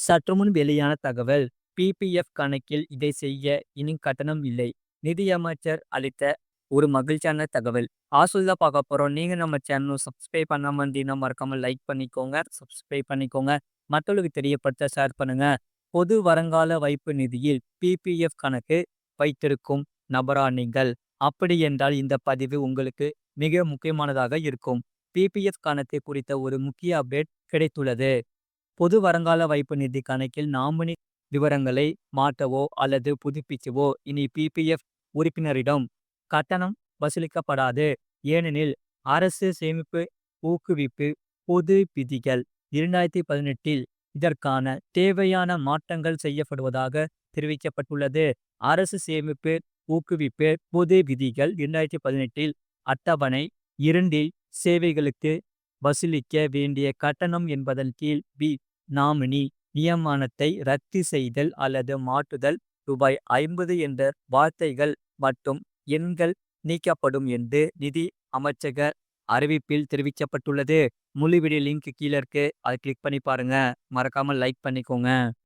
சற்றுமுன் வெளியான தகவல். பிபிஎஃப் கணக்கில் இதை செய்ய இனி கட்டணம் இல்லை. நிதியமைச்சர் அளித்த ஒரு மகிழ்ச்சியான தகவல். ஆசுதா பார்க்க போறோம். நீங்க நம்ம சேனல் சப்ஸ்கிரைப் பண்ணாம இருந்தீங்கன்னா மறக்காம லைக் பண்ணிக்கோங்க. சப்ஸ்கிரைப் பண்ணிக்கோங்க. மற்றவர்களுக்கு தெரியப்படுத்த ஷேர் பண்ணுங்க. பொது வருங்கால வைப்பு நிதியில் பிபிஎஃப் கணக்கு வைத்திருக்கும் நபரா நீங்கள்? அப்படி என்றால் இந்த பதிவு உங்களுக்கு மிக முக்கியமானதாக இருக்கும். பிபிஎஃப் கணக்கு குறித்த ஒரு முக்கிய அப்டேட் கிடைத்துள்ளது. பொது வருங்கால வைப்பு நிதி கணக்கில் நாமினி விவரங்களை மாற்றவோ அல்லது புதுப்பிக்கவோ இனி பிபிஎஃப் உறுப்பினரிடம் கட்டணம் வசூலிக்கப்படாது. ஏனெனில் அரசு சேமிப்பு ஊக்குவிப்பு பொது விதிகள் 2018 இதற்கான தேவையான மாற்றங்கள் செய்யப்படுவதாக தெரிவிக்கப்பட்டுள்ளது. அரசு சேமிப்பு ஊக்குவிப்பு பொது விதிகள் 2018 அட்டவணை 2 சேவைகளுக்கு வசூலிக்க வேண்டிய கட்டணம் என்பதன் கீழ் நாமினி நியமனத்தை ரத்து செய்தல் அல்லது மாற்றுதல் ரூபாய் 50 என்ற வார்த்தைகள் மற்றும் எண்கள் நீக்கப்படும் என்று நிதி அமைச்சக அறிவிப்பில் தெரிவிக்கப்பட்டுள்ளது. முழு வீடியோ லிங்க் கீழே இருக்கு. அதை கிளிக் பண்ணி பாருங்க. மறக்காம லைக் பண்ணிக்கோங்க.